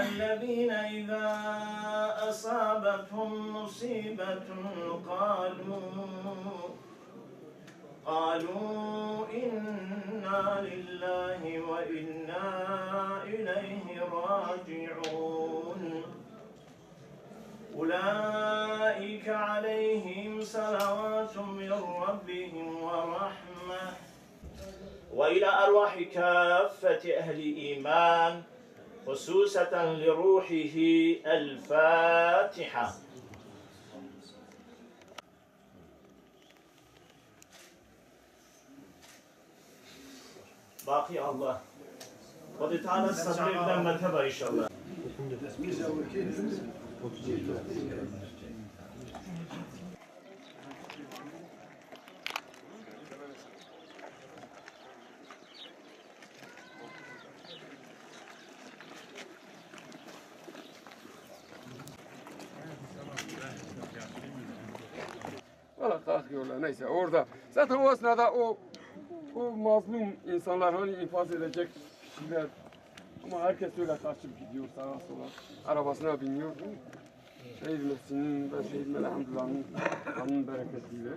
الذين إذا أصابتهم مصيبة قالوا إنا لله وإنا إليه راجعون أولئك عليهم صلوات من ربهم ورحمة وإلى أرواح كافة أهل إيمان خصوصة لروحه الفاتحة. باقي الله قد تعالى الصبر لما تبا إن شاء الله. Valla kalkıyorlar neyse orada. Zaten o esnada o mazlum insanlar hani infaz edecek kişiler. Ama herkes öyle kaçıp gidiyor sağa sola. Arabasına biniyor. Şehit Mesih'in ve Şehit Melhamdullah'ın kanının bereketiyle.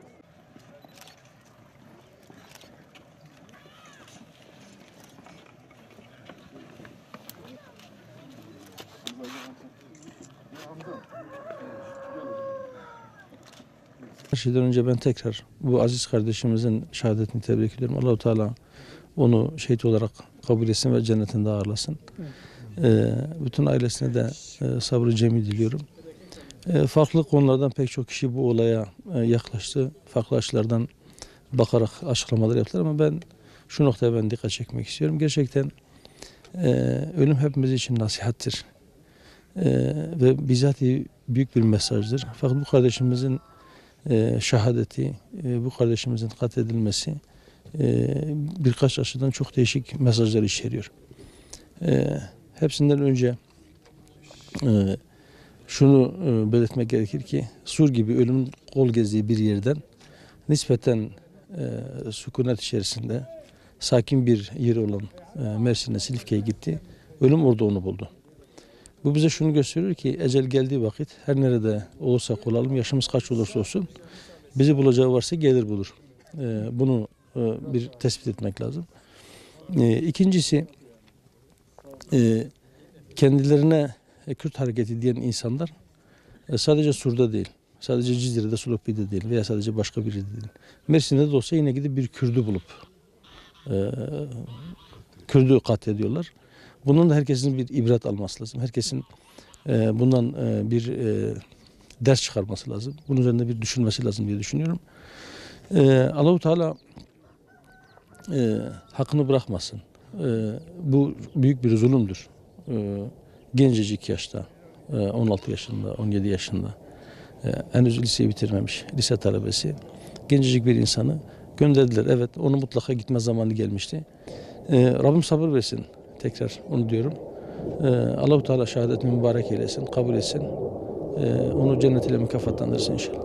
Her şeyden önce ben tekrar bu aziz kardeşimizin şehadetini tebrik ediyorum. Allah-u Teala onu şehit olarak kabul etsin ve cennetinde ağırlasın. Bütün ailesine de sabrı cemil diliyorum. Farklı konulardan pek çok kişi bu olaya yaklaştı. Farklı açılardan bakarak açıklamalar yaptılar ama ben şu noktaya dikkat çekmek istiyorum. Gerçekten ölüm hepimiz için nasihattir. Ve bizatihi büyük bir mesajdır. Fakat bu kardeşimizin şehadeti, bu kardeşimizin katledilmesi birkaç açıdan çok değişik mesajlar içeriyor. Hepsinden önce şunu belirtmek gerekir ki Sur gibi ölümün kol gezdiği bir yerden nispeten sükunet içerisinde sakin bir yer olan Mersin'e, Silifke'ye gitti. Ölüm orada onu buldu. Bu bize şunu gösteriyor ki ecel geldiği vakit her nerede olursak olalım, yaşımız kaç olursa olsun bizi bulacağı varsa gelir bulur. Bunu bir tespit etmek lazım. İkincisi kendilerine Kürt hareketi diyen insanlar sadece Sur'da değil, sadece Cizre'de, Sulupi'de değil veya sadece başka biri değil. Mersin'de de olsa yine gidip bir Kürdü bulup Kürdü katlediyorlar. Bunun da herkesin bir ibret alması lazım. Herkesin bundan bir ders çıkarması lazım. Bunun üzerinde bir düşünmesi lazım diye düşünüyorum. Allah-u Teala hakkını bırakmasın. Bu büyük bir zulümdür. Gencecik yaşta, 16 yaşında, 17 yaşında, henüz liseyi bitirmemiş, lise talebesi, gencecik bir insanı gönderdiler. Evet, onun mutlaka gitme zamanı gelmişti. Rabbim sabır versin. Tekrar onu diyorum. Allah-u Teala şehadetini mübarek eylesin, kabul etsin. Onu cennetiyle mükafatlandırsın inşallah.